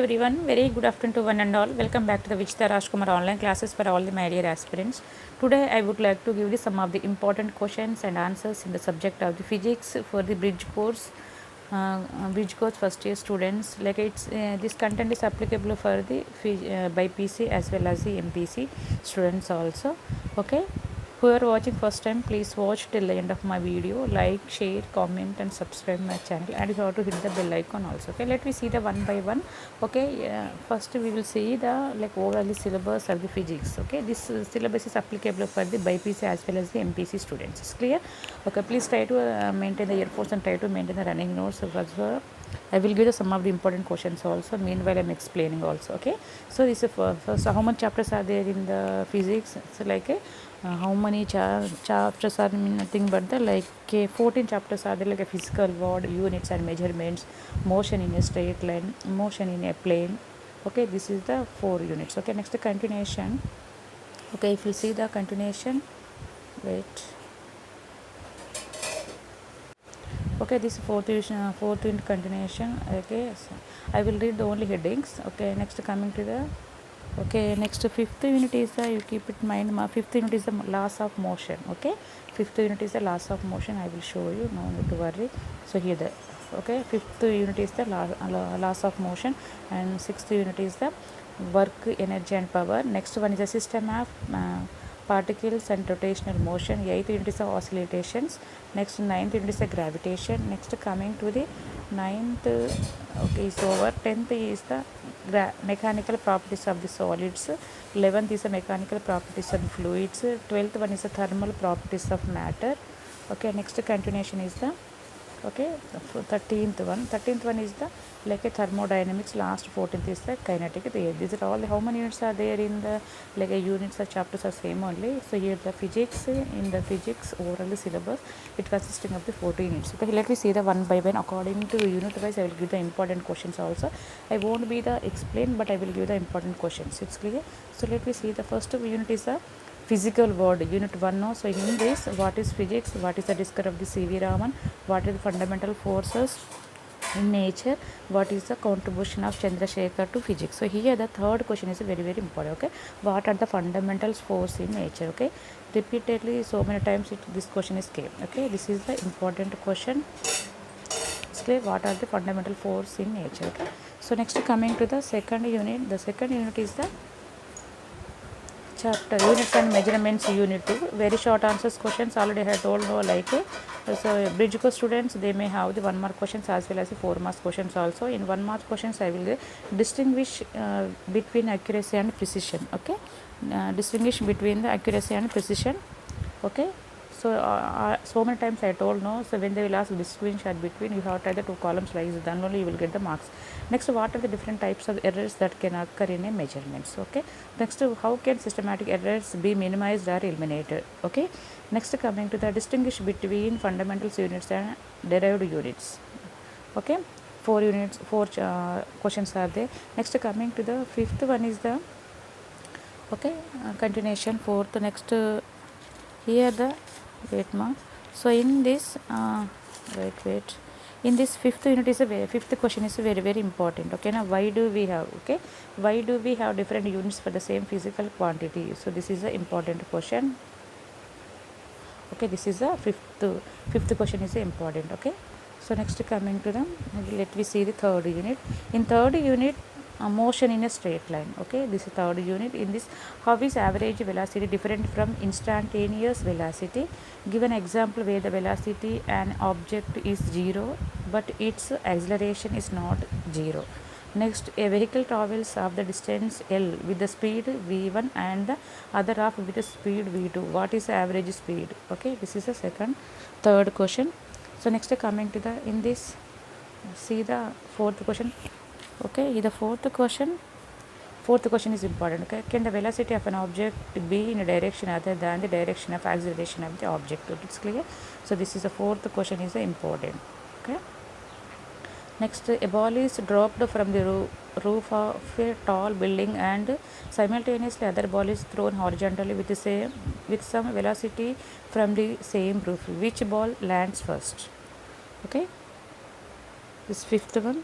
everyone. Very good afternoon to one and all. Welcome back to the Vichita Rajkumar online classes for all the my dear aspirants. Today I would like to give you some of the important questions and answers in the subject of the physics for the bridge course first year students. Like this content is applicable for the BPC as well as the MPC students also. Okay. Who are watching first time, please watch till the end of my video. Like, share, comment and subscribe my channel, and you have to hit the bell icon also. Okay, let me see the one by one. Okay, first we will see the overall the syllabus of the physics. Okay, this syllabus is applicable for the BPC as well as the MPC students. It's clear? Okay, please try to maintain the earphones and try to maintain the running notes. I will give you some of the important questions also. Meanwhile, I'm explaining also. Okay, so this is first, how many chapters are there in the physics? So how many chapters are nothing but the 14 chapters are there, like a physical world, units and measurements, motion in a straight line, motion in a plane. Okay, this is the 4 units. Okay, next the continuation. Okay, if you see the continuation, wait. Okay, this fourth unit continuation. Okay, so I will read the only headings. Okay, next coming to the next fifth unit is the, you keep it in mind, fifth unit is the laws of motion. Okay, fifth unit is the laws of motion. I will show you, no need to worry. So here the fifth unit is the laws of motion, and sixth unit is the work, energy and power. Next one is the system of particles and rotational motion. Eighth unit is the oscillations. Next ninth unit is the gravitation. Next coming to the ninth, okay, is over. 10th is the mechanical properties of the solids. 11th is the mechanical properties of the fluids. 12th one is the thermal properties of matter. Okay, next continuation is the 13th one is the a thermodynamics. Last 14th is the kinetic. These are all how many units are there in the units or chapters are same only. So here the physics, in the physics overall syllabus, it consisting of the 14 units. Okay, let me see the one by one according to unit wise. I will give the important questions also. I won't be the explain, but I will give the important questions. It's clear? So let me see the first unit is the physical world, unit 1. No, so in this, what is physics, what is the discovery of the C.V. Raman, what are the fundamental forces in nature, what is the contribution of Chandrasekhar to physics. So here the third question is very important. Okay, what are the fundamental force in nature? Okay, repeatedly so many times this question is came. Okay, this is the important question. It's clear, what are the fundamental force in nature? Okay, so next coming to the second unit. The second unit is the chapter units and measurements, unit 2. Very short answers questions already I had told. No, so bridge course students, they may have the 1 mark questions as well as the 4 mark questions also. In 1 mark questions I will distinguish between accuracy and precision. Okay, distinguish between the accuracy and precision. Okay, so many times I told. No, so when they will ask distinguish between, you have to write the 2 columns like this, then only you will get the marks. Next, what are the different types of errors that can occur in a measurements? Okay, next, how can systematic errors be minimized or eliminated? Okay, next coming to the distinguish between fundamental units and derived units. Okay, 4 units, 4 questions are there. Next coming to the fifth one is the continuation. Fourth, next here the so in this in this fifth unit is fifth question is very important. Okay, now why do we have different units for the same physical quantity? So this is the important question. Okay, this is the fifth question is important. Okay, so next coming to them, let me see the third unit. In third unit, motion in a straight line. Okay, this is third unit. In this, how is average velocity different from instantaneous velocity? Give an example where the velocity an object is 0 but its acceleration is not 0. Next, a vehicle travels of the distance L with the speed v1 and the other half with the speed v2. What is the average speed? Okay, this is the third question. So next coming to the, in this, see the fourth question. Okay, the fourth question is important. Okay, can the velocity of an object be in a direction other than the direction of acceleration of the object? It's clear. So this is the fourth question is important. Okay, next, a ball is dropped from the roof of a tall building and simultaneously other ball is thrown horizontally with some velocity from the same roof. Which ball lands first? Okay, this fifth one.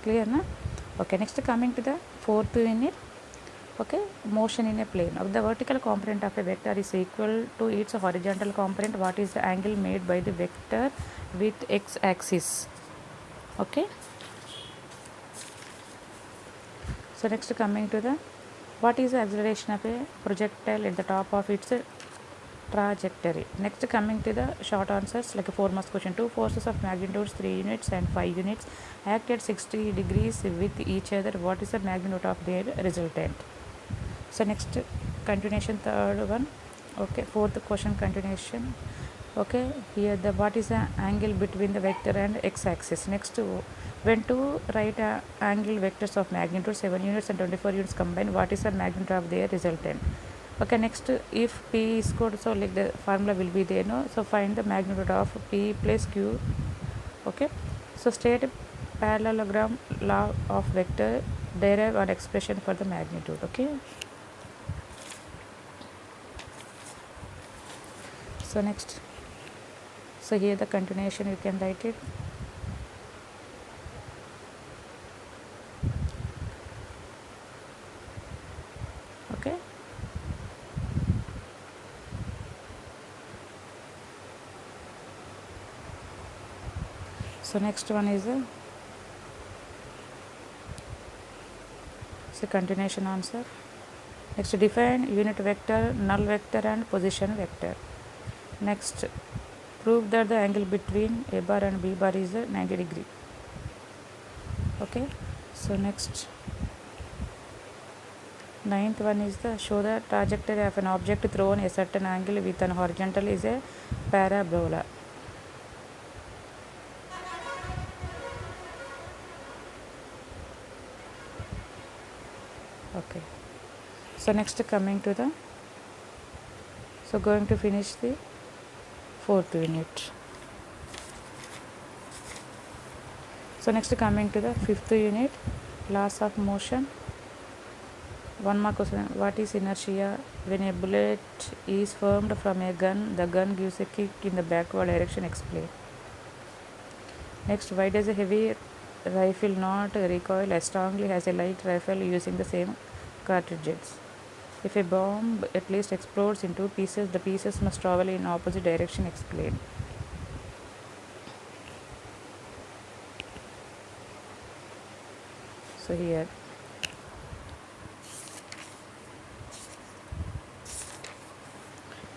Clear, na? Okay, next coming to the fourth unit. Okay, motion in a plane. Of the vertical component of a vector is equal to its horizontal component. What is the angle made by the vector with x axis? Okay, so next coming to the what is the acceleration of a projectile at the top of its trajectory. Next coming to the short answers like a 4 marks question. Two forces of magnitudes 3 units and 5 units act at 60 degrees with each other. What is the magnitude of their resultant? So next continuation, third one. Okay, fourth question continuation. Okay, here the what is the angle between the vector and x-axis. Next, when two right angle vectors of magnitude 7 units and 24 units combine, what is the magnitude of their resultant? Okay, next if p is equal, so like the formula will be there, no? So find the magnitude of p plus q. Okay, so state parallelogram law of vector, derive an expression for the magnitude. Okay, so next, so here the continuation you can write it. Okay, so next one is a continuation answer. Next, define unit vector, null vector and position vector. Next, prove that the angle between a bar and b bar is 90 degree. Okay, so next, ninth one is the show the trajectory of an object thrown a certain angle with an horizontal is a parabola. Okay, so next coming to the, so going to finish the fourth unit. So next coming to the fifth unit, laws of motion. One mark question. What is inertia? When a bullet is formed from a gun, the gun gives a kick in the backward direction. Explain. Next, why does a heavy rifle not recoil as strongly as a light rifle using the same cartridges? If a bomb at least explodes in two pieces, the pieces must travel in opposite direction. Explain. So here,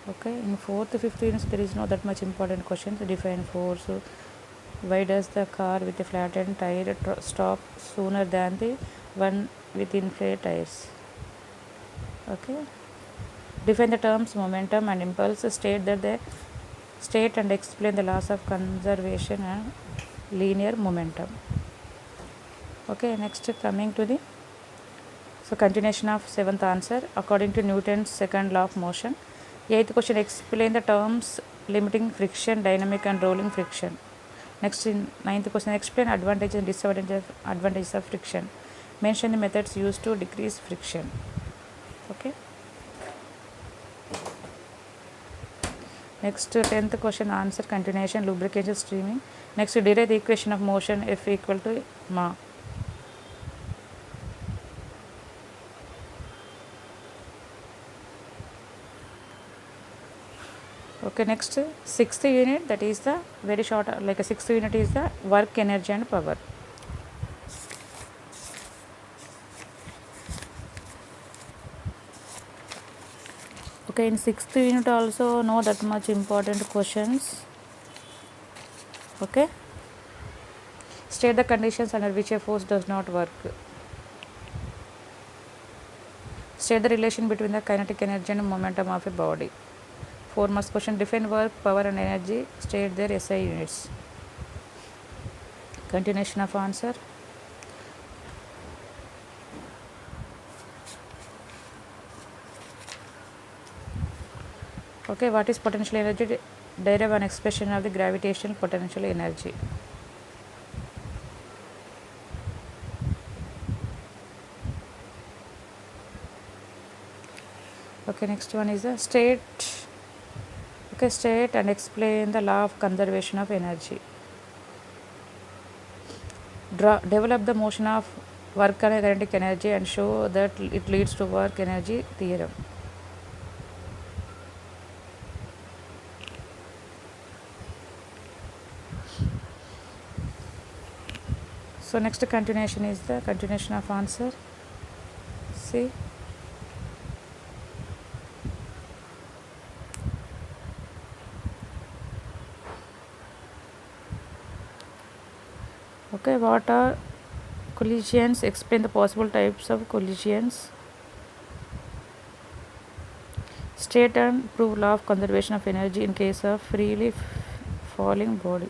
okay, in fourth, fifth units there is no that much important questions. Define force. Why does the car with a flattened tire stop sooner than the one with inflated tires? Okay. Define the terms momentum and impulse. State and explain the laws of conservation and linear momentum. Okay, next coming to the, so continuation of seventh answer according to Newton's second law of motion. Eighth question, explain the terms limiting friction, dynamic and rolling friction. Next, in ninth question, explain advantages and disadvantages of friction. Mention the methods used to decrease friction. Okay. Next, 10th question answer continuation, lubrication streaming. Next, derive the equation of motion F equal to ma. Okay, next, sixth unit, that is the very short, like a sixth unit is the work, energy and power. Okay, in sixth unit also no that much important questions. Okay, state the conditions under which a force does not work. State the relation between the kinetic energy and momentum of a body. 4 marks question, define work, power and energy, state their SI units. Continuation of answer. Okay, what is potential energy? Derive an expression of the gravitational potential energy. Okay, next one is the state. Okay, state and explain the law of conservation of energy. Develop the motion of work on kinetic energy and show that it leads to work energy theorem. So next continuation is the continuation of answer. See, okay, what are collisions? Explain the possible types of collisions. State and prove law of conservation of energy in case of freely falling body.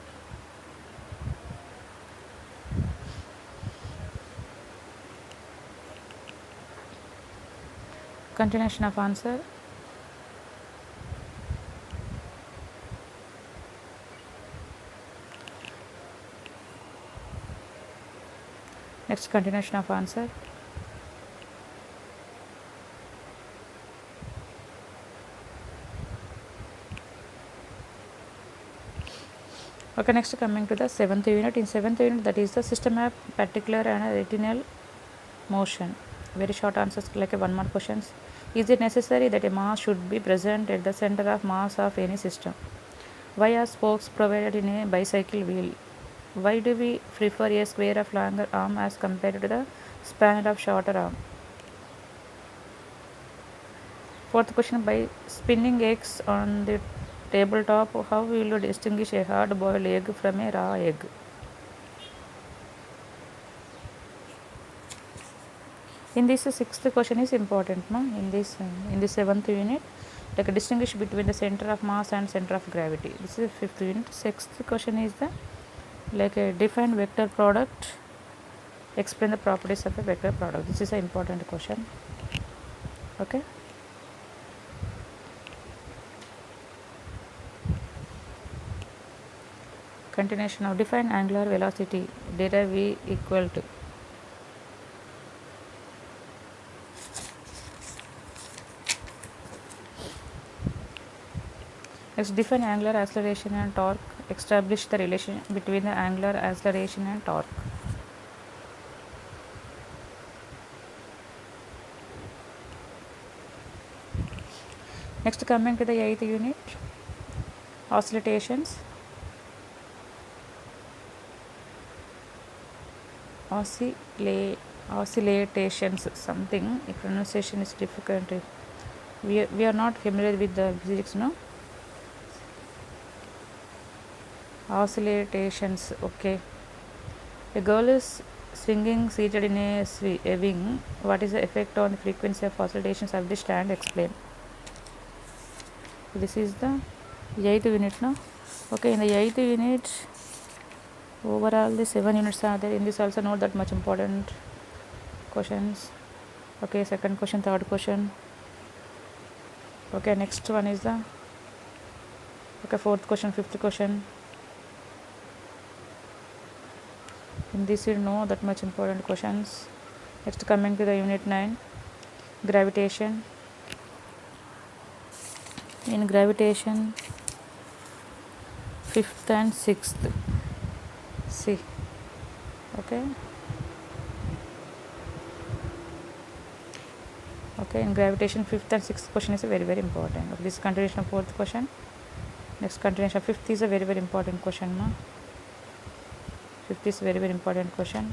Continuation of answer. Next continuation of answer. Okay, next coming to the seventh unit. In seventh unit, that is the system of particular and retinal motion. Very short answers like a 1 mark questions. Is it necessary that a mass should be present at the center of mass of any system? Why are spokes provided in a bicycle wheel? Why do we prefer a square of longer arm as compared to the spanner of shorter arm? Fourth question, by spinning eggs on the tabletop, how will you distinguish a hard boiled egg from a raw egg? In this sixth question is important, ma. In this seventh unit, like distinguish between the center of mass and center of gravity. This is fifth unit. Sixth question is the like a define vector product. Explain the properties of a vector product. This is an important question. Okay. Continuation of define angular velocity. Derive V equal to. Next, define angular acceleration and torque. Establish the relation between the angular acceleration and torque. Next, coming to the eighth unit, oscillations. Oscillations, something. If pronunciation is difficult, we are not familiar with the physics, no? Oscillations, okay. A girl is swinging seated in a wing. What is the effect on the frequency of oscillations of the stand? Explain. This is the eighth unit, no? Okay, in the eighth unit, overall the 7 units are there. In this also not that much important questions. Okay, second question, third question. Okay, next one is the fourth question, fifth question. In this you know that much important questions. Next coming to the unit 9, gravitation. In gravitation, fifth and sixth. See, okay. Okay, in gravitation, fifth and sixth question is very very important. Okay, this continuation of fourth question. Next continuation of fifth is a very very important question, ma. Fifth is very very important question.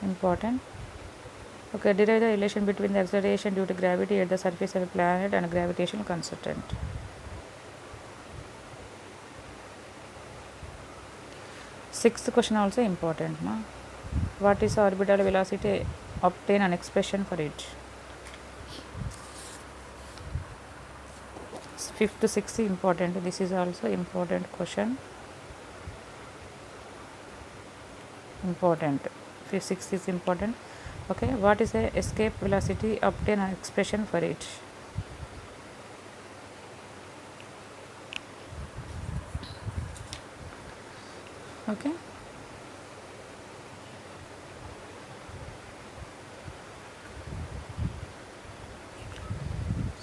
Important. Okay, derive the relation between the acceleration due to gravity at the surface of a planet and a gravitational constant. Sixth question also important, ma. What is orbital velocity? Obtain an expression for it. Fifth to sixth important. This is also important question. Important. Fifth, sixth is important. Okay, what is the escape velocity? Obtain an expression for it. Okay.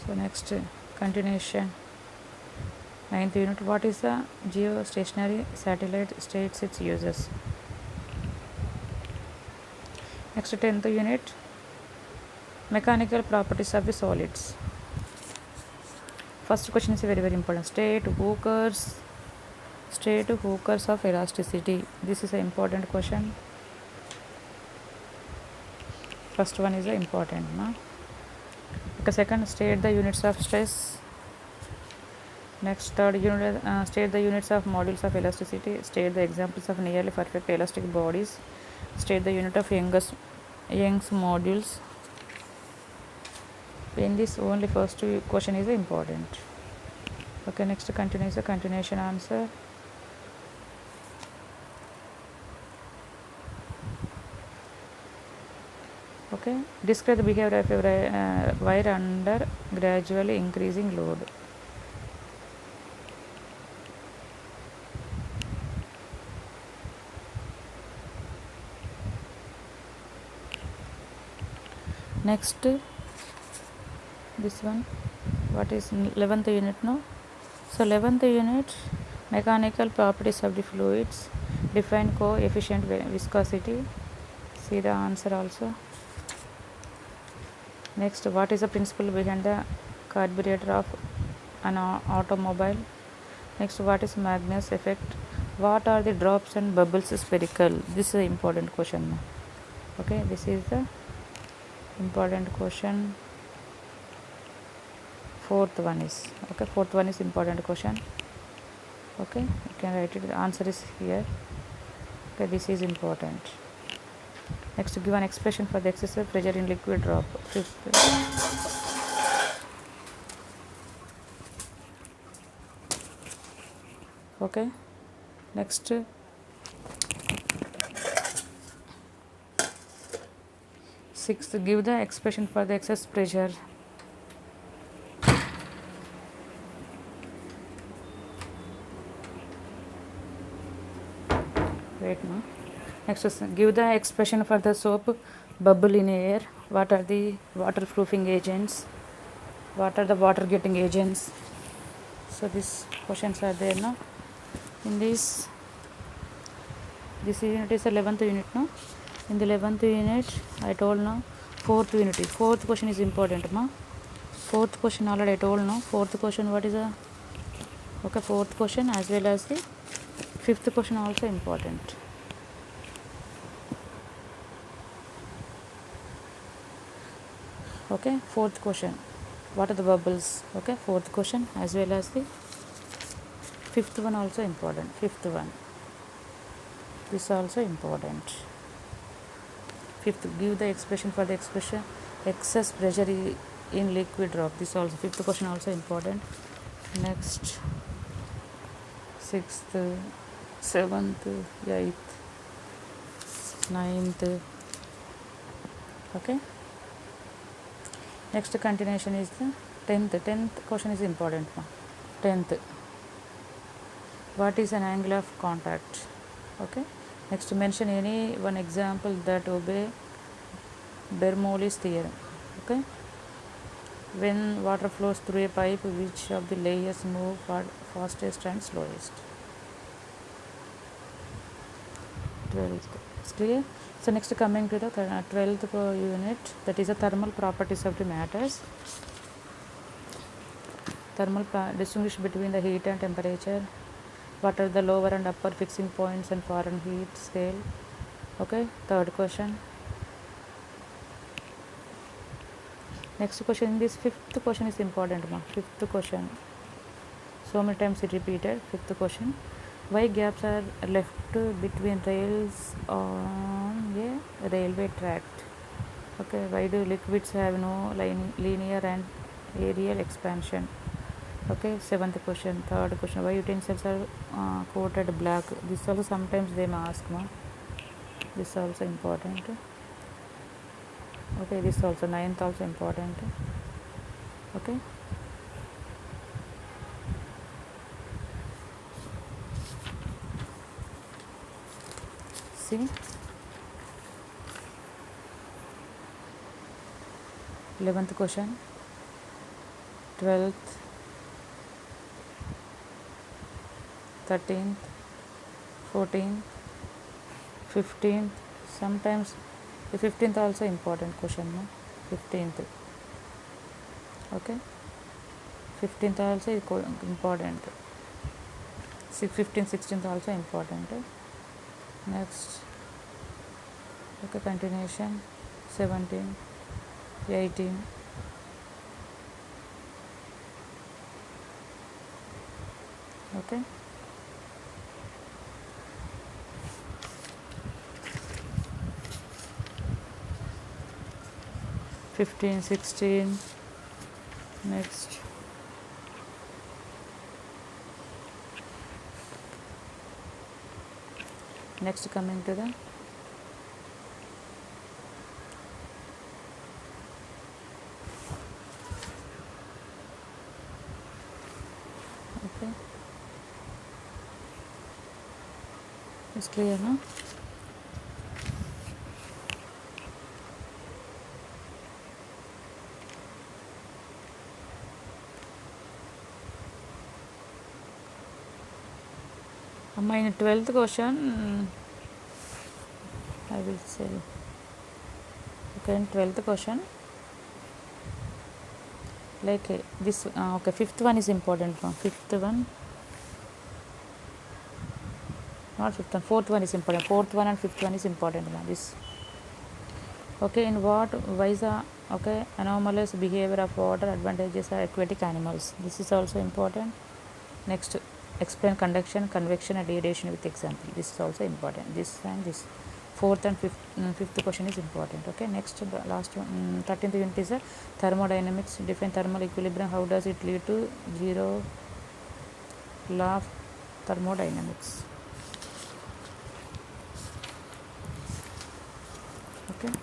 So next continuation, ninth unit. What is the geostationary satellite? States its uses. Next 10th unit, mechanical properties of the solids. First question is very important. State Hooker's of elasticity. This is an important question. First one is important, no? Okay, second, state the units of stress. Next, third unit, state the units of modules of elasticity. State the examples of nearly perfect elastic bodies. State the unit of Young's modules. In this, only first two question is important. Okay, next continuation answer. Okay, describe the behavior of a wire under gradually increasing load. Next, this one, what is 11th unit now? So 11th unit, mechanical properties of the fluids, define coefficient viscosity. See the answer also. Next, what is the principle behind the carburetor of an automobile? Next, what is Magnus effect? What are the drops and bubbles spherical? This is an important question. Okay, this is the important question. Fourth one is important question. Okay, you can write it. The answer is here. Okay, this is important. Next, give an expression for the excessive pressure in liquid drop. Okay, next, sixth, give the expression for the excess pressure. Wait, no. Next is give the expression for the soap bubble in air. What are the waterproofing agents? What are the water getting agents? So these questions are there now. In this unit is 11th unit now. In the 11th unit, I told now. Fourth unit. Fourth question is important, ma. Fourth question already I told now. Fourth question, what is the? Okay, fourth question as well as the fifth question also important. Okay, fourth question, what are the bubbles? Okay, fourth question as well as the fifth one also important. Fifth one, this also important. Fifth, give the expression for the expression excess pressure in liquid drop. This also fifth question also important. Next, sixth, seventh, eighth, ninth. Okay, next continuation is the 10th question is important. 10th, what is an angle of contact? Okay, next, mention any one example that obey Bernoulli's theorem. Okay, when water flows through a pipe, which of the layers move fastest and slowest? 12th, it's clear. So next, coming to the 12th unit, that is the thermal properties of the matters. Distinguish between the heat and temperature. What are the lower and upper fixing points and Fahrenheit scale? Okay, third question. Next question, this fifth question is important. Fifth question, so many times it repeated. Fifth question, why gaps are left between rails on a railway track? Okay, why do liquids have no linear and aerial expansion? Okay, seventh question. Third question, why utensils are coated black? This also sometimes they may ask. This also important. Okay, this also ninth also important. Okay, see, 11th question, 12th, 13th, 14th, 15th, sometimes The 15th also important question, no? 15th. Okay, 15th also is important. 15th 16th also important. Next, okay, continuation 17, 18. Okay, 15, 16. Next, coming to the okay, it's clear, no? My 12th question, I will say. Okay, in 12th question, like this. Okay, 5th one is important. No? 5th one, not 5th one. 4th one is important. 4th one and 5th one is important. No? This. Okay, in what why the okay anomalous behavior of water advantages are aquatic animals. This is also important. Next, explain conduction, convection, and radiation with example. This is also important. This and this. Fourth and fifth question is important. Okay, next, the last one, 13th unit is a thermodynamics. Define thermal equilibrium. How does it lead to zero law of thermodynamics? Okay,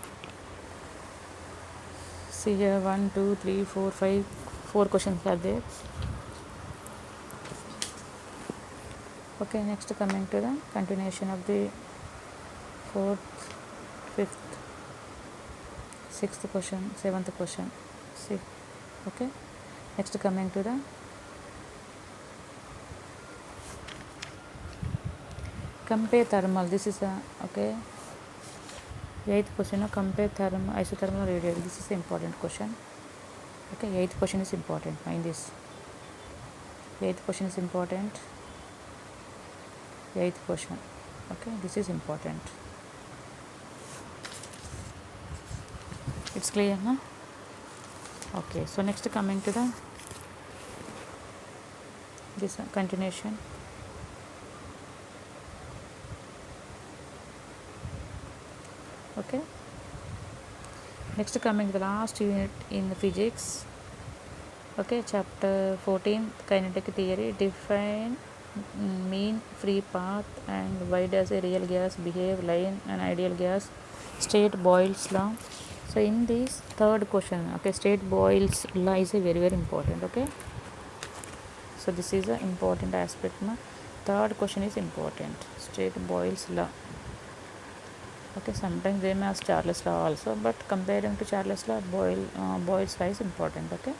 see here 1, 2, 3, 4, 5, 4 questions are there. Okay, next coming to the continuation of the 4th, 5th, 6th question, 7th question. See, okay, next coming to the compare thermal. This is a okay 8th question. Compare thermal, isothermal, radial. This is an important question. Okay, 8th question is important. Mind this. 8th question is important. 8th question. Okay, this is important. It's clear, no? Okay, so next coming to the this continuation. Okay, next coming to the last unit in the physics. Okay, chapter 14, kinetic theory. Define mean free path and why does a real gas behave like an ideal gas. State Boyle's law. So in this third question, okay, state Boyle's law is a very important. Okay, so this is an important aspect. No? Third question is important. State Boyle's law. Okay, sometimes they may ask Charles law also, but comparing to Charles law, Boyle's law is important. Okay.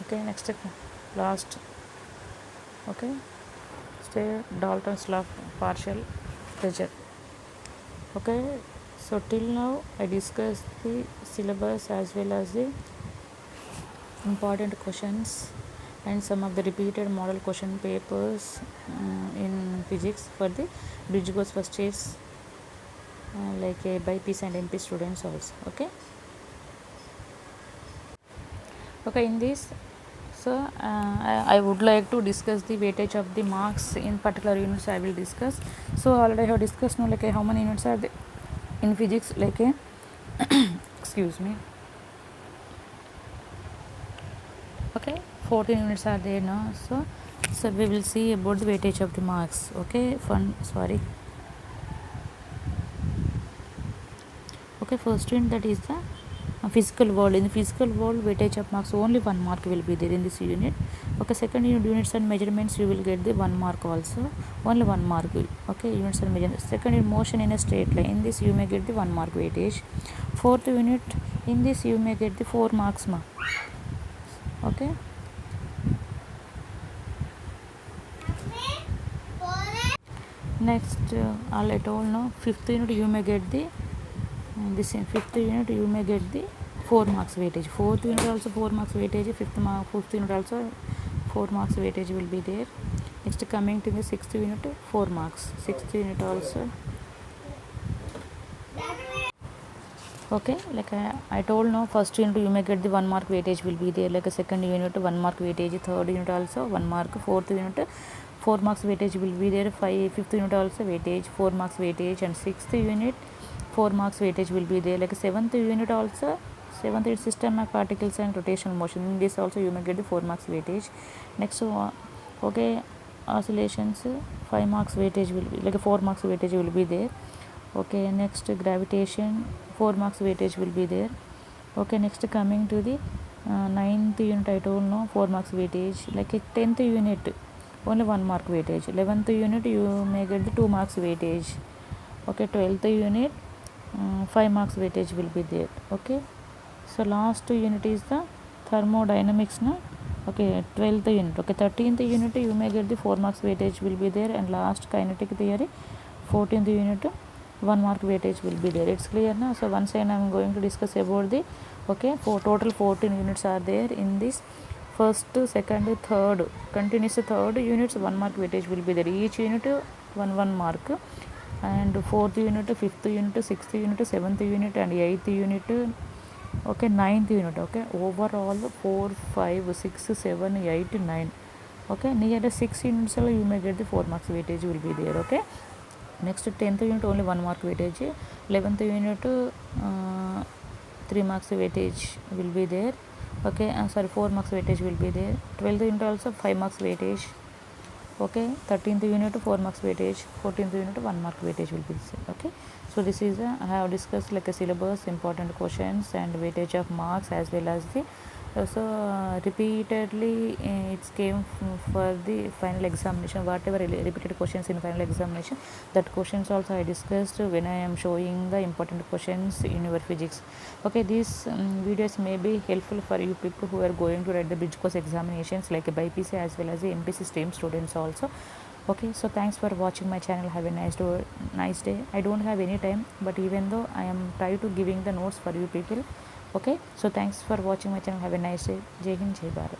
Okay, next last. Okay, stay Dalton's law of partial pressure. Okay, so till now I discussed the syllabus as well as the important questions and some of the repeated model question papers in physics for the Bridgego's first years like BIPC and MP students also. Okay. Okay, in this, so I would like to discuss the weightage of the marks in particular units. I will discuss. So already I have discussed now like how many units are there in physics, like excuse me. Okay, 14 units are there now. So we will see about the weightage of the marks. Okay, sorry. Okay, first unit, that is the physical world. In the physical world, weightage of marks, only 1 mark will be there in this unit. Okay, second unit, units and measurements, you will get the 1 mark also, only 1 mark. Okay, units and measurements. Second unit, motion in a straight line, in this you may get the 1 mark weightage. Fourth unit, in this you may get the 4 marks. Okay. Next, all I told now, fifth unit you may get the this in fifth unit you may get the 4 marks weightage. Fourth unit also 4 marks weightage. Fifth unit also 4 marks weightage will be there. Next, coming to the sixth unit, 4 marks. Sixth unit also. Okay, like I told now, first unit you may get the 1 mark weightage will be there. Like a second unit 1 mark weightage, third unit also 1 mark, fourth unit 4 marks weightage will be there. Fifth unit also weightage 4 marks weightage, and sixth unit 4 marks weightage will be there. Like seventh unit also, seventh unit systematic particles and rotational motion, in this also you may get the 4 marks weightage. Next, okay, oscillations 5 marks weightage will be, like a 4 marks weightage will be there. Okay, next gravitation 4 marks weightage will be there. Okay, next coming to the ninth unit, I told no 4 marks weightage. Like a 10th unit only 1 mark weightage. 11th unit you may get the 2 marks weightage. Okay, 12th unit 5 marks weightage will be there. Okay, so last unit is the thermodynamics na. Okay, 12th unit. Okay, 13th unit you may get the 4 marks weightage will be there, and last kinetic theory 14th unit 1 mark weightage will be there. It's clear now. So once again I am going to discuss about the, okay, for total 14 units are there in this first, second, third, continuous third units 1 mark weightage will be there. Each unit 1 mark, and fourth unit, fifth unit, sixth unit, seventh unit, and eighth unit. Okay, ninth unit. Okay, overall 4, 5, 6, 7, 8, 9. Okay, near the 6 units you may get the 4 marks weightage will be there. Okay, next 10th unit only 1 mark weightage. 11th unit 3 marks weightage will be there. Okay, sorry, 4 marks weightage will be there. 12th unit also 5 marks weightage. Okay, 13th unit 4 marks weightage. 14th unit 1 mark weightage will be there. Okay, so this is I have discussed like a syllabus, important questions, and weightage of marks, as well as the also repeatedly it came for the final examination. Whatever repeated questions in final examination, that questions also I discussed when I am showing the important questions in your physics. Okay, these videos may be helpful for you people who are going to write the bridge course examinations like BPC as well as the MPC stream students also. Okay, so thanks for watching my channel. Have a nice day. I don't have any time, but even though I am trying to giving the notes for you people. Okay, so thanks for watching my channel. Have a nice day. Jai Hind, Jai Bharat.